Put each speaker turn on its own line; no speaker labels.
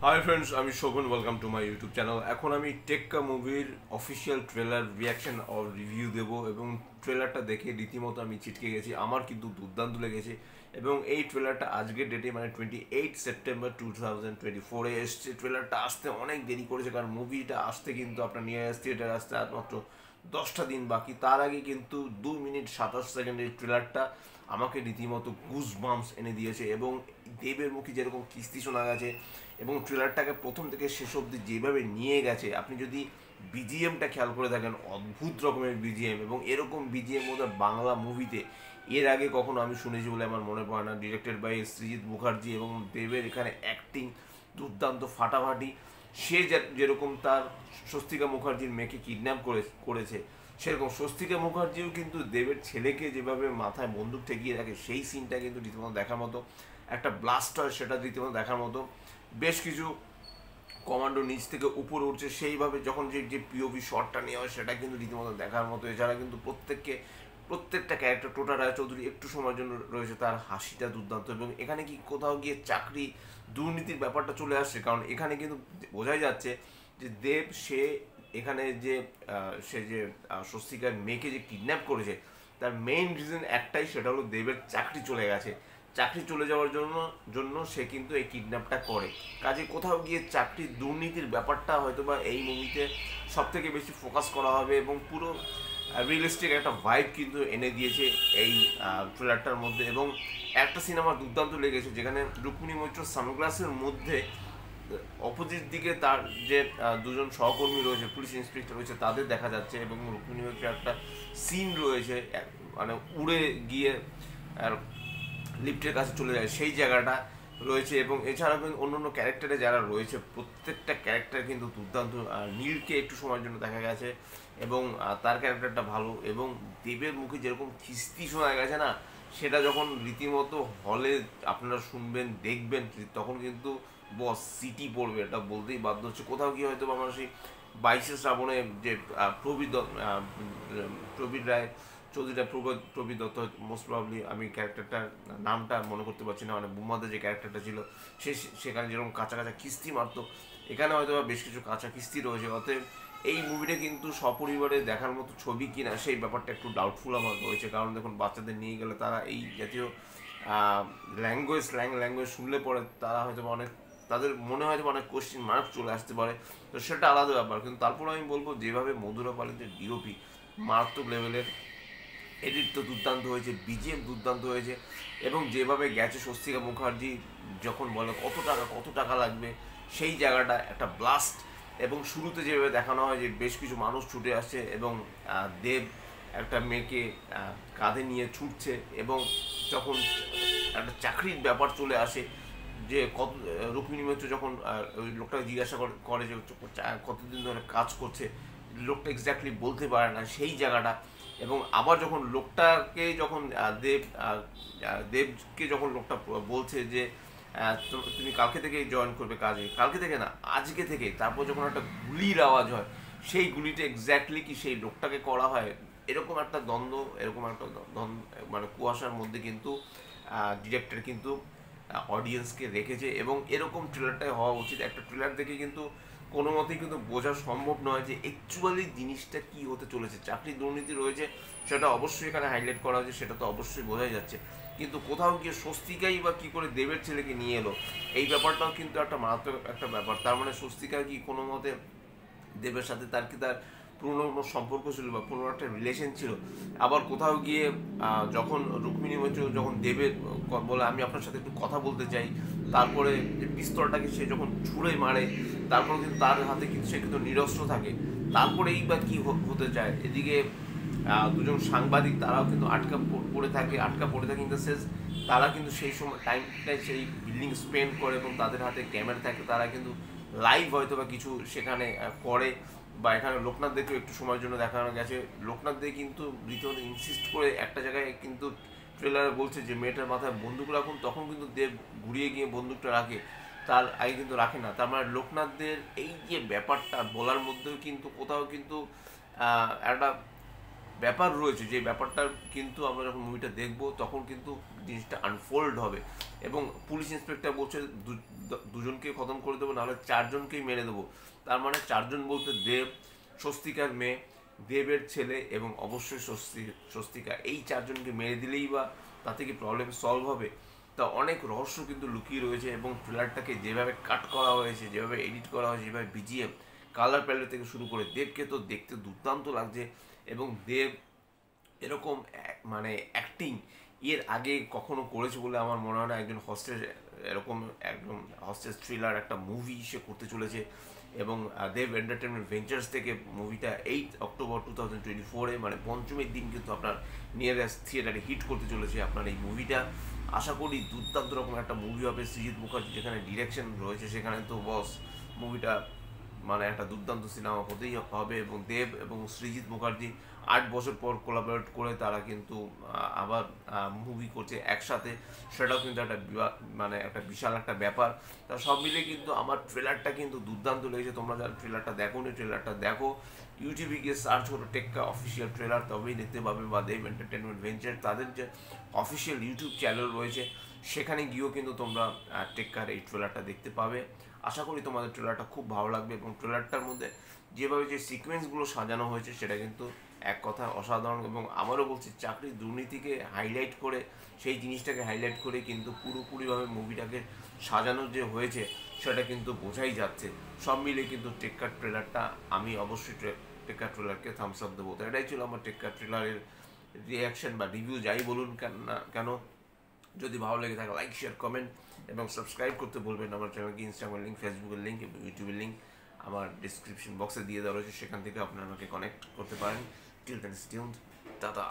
High friends, আমি Shovan. Welcome to my YouTube channel. এখন আমি টেক্কা মুভির official trailer reaction or review দেব এবং ট্রেলারটা দেখে রীতিমতো আমি ছিটকে গেছি। আমার কিন্তু দুর্দান্ত লেগেছে এবং এই ট্রেলারটা আজকের ডেটে মানে 28 সেপ্টেম্বর 2024 এসছে। ট্রেলারটা আসতে অনেক দেরি করেছে, কারণ মুভিটা আসতে কিন্তু আপনার নিয়ার থিয়েটার আসতে আর মাত্র 10টা দিন বাকি। তার আগে কিন্তু 2 মিনিট 27 সেকেন্ডের ট্রেলারটা আমাকে রীতিমতো গুজ বাম্পস এনে দিয়েছে এবং দেবের মুখে যেরকম কিস্তি শোনা গেছে এবং ট্রেলারটাকে প্রথম থেকে শেষ অবধি যেভাবে নিয়ে গেছে, আপনি যদি বিজিএমটা খেয়াল করে থাকেন, অদ্ভুত রকমের বিজিএম এবং এরকম বিজিএম ওদের বাংলা মুভিতে এর আগে কখনো আমি শুনেছি বলে আমার মনে পড়ে না। ডিরেক্টেড বাই সৃজিত মুখার্জি এবং দেবের এখানে অ্যাক্টিং দুর্দান্ত ফাটাফাটি। সে যেরকম তার স্বস্তিকা মুখার্জির মেয়েকে কিডন্যাপ করেছে, সেরকম স্বস্তিকা মুখার্জিও কিন্তু দেবের ছেলেকে যেভাবে মাথায় বন্দুক ঠেকিয়ে রাখে, সেই সিনটা কিন্তু রীতিমতো দেখার মতো। একটা ব্লাস্ট হয়, সেটা রীতিমতো দেখার মতো। বেশ কিছু কমান্ডো নিচ থেকে উপরে উঠছে, সেইভাবে যখন যে পিওভি শটটা নেওয়া হয় সেটা কিন্তু রীতিমতো দেখার মতো। এছাড়া কিন্তু প্রত্যেকটা ক্যারেক্টার, টোটা রায়চৌধুরী একটু সময়ের জন্য রয়েছে, তার হাসিটা দুর্দান্ত। এবং এখানে কি কোথাও গিয়ে চাকরি দুর্নীতির ব্যাপারটা চলে আসছে, কারণ এখানে কিন্তু বোঝাই যাচ্ছে যে দেব এখানে যে সে যে স্বস্তিকার মেয়েকে যে কিডন্যাপ করেছে, তার মেইন রিজন একটাই, সেটা হলো দেবের চাকরি চলে গেছে। চাকরি চলে যাওয়ার জন্য সে কিন্তু এই কিডন্যাপটা করে। কাজে কোথাও গিয়ে চাকরির দুর্নীতির ব্যাপারটা হয়তো বা এই মুভিতে সব থেকে বেশি ফোকাস করা হবে এবং পুরো রিয়েলিস্টিক একটা ভাইব কিন্তু এনে দিয়েছে এই ট্রেলারটার মধ্যে। এবং একটা সিনেমা দুর্দান্ত লেগেছে, যেখানে রুক্মিণী মৈত্র সানগ্লাসের মধ্যে অপোজিট দিকে তার যে দুজন সহকর্মী রয়েছে, পুলিশ ইন্সপেক্টর রয়েছে, তাদের দেখা যাচ্ছে এবং রুক্মিণী মৈত্রের একটা সিন রয়েছে, মানে উড়ে গিয়ে লিফটের কাছে চলে যায়, সেই জায়গাটা রয়েছে। এবং এছাড়া কিন্তু অন্য ক্যারেক্টারে যারা রয়েছে, প্রত্যেকটা ক্যারেক্টার কিন্তু দুর্দান্ত। নীলকে একটু সময়ের জন্য দেখা গেছে এবং তার ক্যারেক্টারটা ভালো। এবং দেবের মুখে যেরকম খিস্তি শোনা গেছে না, সেটা যখন রীতিমতো হলে আপনারা শুনবেন, দেখবেন, তখন কিন্তু বস সিটি পড়বে, এটা বলতেই বাধ্য হচ্ছে। কোথাও কি হয়তো আমরা সেই 22শে শ্রাবণে যে প্রবীর রায় চৌধুরীরা প্রবীর দত্ত, মোস্ট প্রবাবলি, আমি ক্যারেক্টারটার নামটা মনে করতে পারছি না, মানে বুমাদের যে ক্যারেক্টারটা ছিল সেখানে যেরকম কাঁচা কাঁচা কিস্তি মারতো, এখানে হয়তো বেশ কিছু কাঁচা কিস্তি রয়েছে। অতএব এই মুভিটা কিন্তু সপরিবারে দেখার মতো ছবি কিনা সেই ব্যাপারটা একটু ডাউটফুল আমার রয়েছে। কারণ দেখুন, বাচ্চাদের নিয়ে গেলে তারা এই জাতীয় ল্যাঙ্গুয়েজ শুনলে পরে তারা হয়তো অনেক, তাদের মনে হয়তো অনেক কোশ্চিন মার্ক চলে আসতে পারে, তো সেটা আলাদা ব্যাপার। কিন্তু তারপর আমি বলবো, যেভাবে মধুরা পালিতের ডিওপি মারাত্মক লেভেলের, এডিট তো দুর্দান্ত হয়েছে, বিজিএম দুর্দান্ত হয়েছে এবং যেভাবে গেছে স্বস্তিকা মুখার্জি যখন বলে কত টাকা লাগবে, সেই জায়গাটা একটা ব্লাস্ট। এবং শুরুতে যেভাবে দেখানো হয় যে বেশ কিছু মানুষ ছুটে আসছে এবং দেব একটা মেয়েকে কাঁধে নিয়ে ছুটছে এবং যখন একটা চাকরির ব্যাপার চলে আসে, যে রুক্মিণী মৈত্র যখন ওই লোকটাকে জিজ্ঞাসা করে যে কতদিন ধরে কাজ করছে, লোকটা এক্স্যাক্টলি বলতে পারে না সেই জায়গাটা। এবং আবার যখন লোকটাকে যখন দেবকে যখন লোকটা বলছে যে তুমি কালকে থেকে জয়েন করবে কাজে, কালকে থেকে না, আজকে থেকে, তারপর যখন একটা গুলির আওয়াজ হয়, সেই গুলিটা এক্স্যাক্টলি কি সেই লোকটাকে করা হয়, এরকম একটা দ্বন্দ্ব, এরকম একটা মানে কুয়াশার মধ্যে কিন্তু ডিরেক্টর কিন্তু অডিয়েন্সকে রেখেছে। এবং এরকম ট্রেলারটাই হওয়া উচিত। একটা ট্রেলার দেখে কিন্তু কোনো মতেই কিন্তু বোঝা সম্ভব নয় যে অ্যাকচুয়ালি জিনিসটা কি হতে চলেছে। চাকরি দুর্নীতি রয়েছে, সেটা অবশ্যই এখানে হাইলাইট করা হয়েছে, সেটা তো অবশ্যই বোঝাই যাচ্ছে। কিন্তু কোথাও গিয়ে স্বস্তিকাই বা কী করে দেবের ছেলেকে নিয়ে এলো, এই ব্যাপারটাও কিন্তু একটা মারাত্মক একটা ব্যাপার। তার মানে স্বস্তিকা কি কোনো মতে দেবের সাথে তার পুরনো কোনো সম্পর্ক ছিল বা পুরনো একটা রিলেশন ছিল। আবার কোথাও গিয়ে যখন রুক্মিণী মৈত্র যখন দেবের বলে আমি আপনার সাথে একটু কথা বলতে চাই, তারপরে পিস্তলটাকে সে যখন ছুঁড়ে মারে, তারপর কিন্তু তার হাতে কিন্তু সে কিন্তু নিরস্ত্র থাকে, তারপরেই বা কী হতে চায়। এদিকে দুজন সাংবাদিক, তারাও কিন্তু আটকা পড়ে থাকে ইন দ্য সেন্স, তারা কিন্তু সেই সময় টাইমটায় সেই বিল্ডিং স্পেন্ড করে এবং তাদের হাতে ক্যামেরা থাকে, তারা কিন্তু লাইভ হয়তো বা কিছু সেখানে করে। বা এখানে লোকনাথ দেকেও একটু সময়ের জন্য দেখানো গেছে। লোকনাথ দে কিন্তু রীতিমতো ইনসিস্ট করে একটা জায়গায় কিন্তু ট্রেলারে বলছে যে মেয়েটার মাথায় বন্দুক রাখুন, তখন কিন্তু দেব ঘুরিয়ে গিয়ে বন্দুকটা রাখে, তার আগে কিন্তু রাখে না। তার মানে লোকনাথদের এই যে ব্যাপারটা বলার মধ্যেও কিন্তু কোথাও কিন্তু একটা ব্যাপার রয়েছে, যে ব্যাপারটার কিন্তু আমরা যখন মুভিটা দেখবো তখন কিন্তু জিনিসটা আনফোল্ড হবে। এবং পুলিশ ইন্সপেক্টর বলছে দুজনকে খতম করে দেবো, নাহলে 4জনকেই মেরে দেবো। তার মানে 4জন বলতে দেব, স্বস্তিকার মেয়ে, দেবের ছেলে এবং অবশ্যই স্বস্তিকা, এই 4জনকে মেরে দিলেই বা তাতে কি প্রবলেম সলভ হবে? তা অনেক রহস্য কিন্তু লুকিয়ে রয়েছে, এবং ট্রেলারটাকে যেভাবে কাট করা হয়েছে, যেভাবে এডিট করা হয়েছে, যেভাবে বিজিএম, কালার প্যালেট থেকে শুরু করে, দেবকে তো দেখতে দুর্দান্ত লাগছে। এবং দেব এরকম মানে অ্যাক্টিং এর আগে কখনো করেছে বলে আমার মনে হয় না। একজন হস্টেজ, এরকম একদম হস্টেজ থ্রিলার একটা মুভি সে করতে চলেছে। এবং দেব এন্টারটেনমেন্ট ভেঞ্চার্স থেকে মুভিটা 8 অক্টোবর 2024-এ মানে পঞ্চমীর দিন কিন্তু আপনার নিয়ারেস্ট থিয়েটারে হিট করতে চলেছে আপনার এই মুভিটা। আশা করি দুর্দান্ত রকম একটা মুভি হবে। সৃজিত মুখার্জি যেখানে ডিরেকশন রয়েছে, সেখানে তো বস মুভিটা মানে একটা দুর্দান্ত সিনেমা হতেই হবে। এবং দেব এবং সৃজিত মুখার্জি 8 বছর পর কোলাবোরেট করে তারা কিন্তু আবার মুভি করছে একসাথে, সেটাও কিন্তু একটা মানে একটা বিশাল একটা ব্যাপার। তা সব মিলে কিন্তু আমার ট্রেলারটা কিন্তু দুর্দান্ত লেগেছে। তোমরা যারা ট্রেলারটা দেখো নি, ট্রেলারটা দেখো, ইউটিউবে গিয়ে সার্চ করো টেক্কা অফিসিয়াল ট্রেলার, তবেই দেখতে পাবে। বা দেব এন্টারটেনমেন্ট ভেঞ্চার তাদের যে অফিসিয়াল ইউটিউব চ্যানেল রয়েছে, সেখানে গিয়েও কিন্তু তোমরা টেক্কার এই ট্রেলারটা দেখতে পাবে। আশা করি তোমাদের ট্রেলারটা খুব ভালো লাগবে। এবং ট্রেলারটার মধ্যে যেভাবে যে সিকোয়েন্সগুলো সাজানো হয়েছে সেটা কিন্তু এক কথা অসাধারণ। এবং আমারও বলছি, চাকরির দুর্নীতিকে হাইলাইট করে, সেই জিনিসটাকে হাইলাইট করে কিন্তু পুরোপুরিভাবে মুভিটাকে সাজানো যে হয়েছে সেটা কিন্তু বোঝাই যাচ্ছে। সব মিলে কিন্তু টেক্কার ট্রেলারটা আমি অবশ্যই টেক্কার ট্রেলারকে থামস আপ দেবো। তো এটাই ছিল আমার টেক্কার ট্রেলারের রিয়াকশন বা রিভিউ, যাই বলুন কেন। যদি ভালো লেগে থাকে লাইক, শেয়ার, কমেন্ট এবং সাবস্ক্রাইব করতে বলবেন আমার চ্যানেলকে। ইনস্টাগ্রামের লিঙ্ক, ফেসবুকের লিঙ্ক এবং ইউটিউবের লিঙ্ক আমার ডিসক্রিপশন বক্সে দিয়ে দেওয়া রয়েছে, সেখান থেকে আপনি আমাকে কানেক্ট করতে পারেন। Till then stay tuned, tata.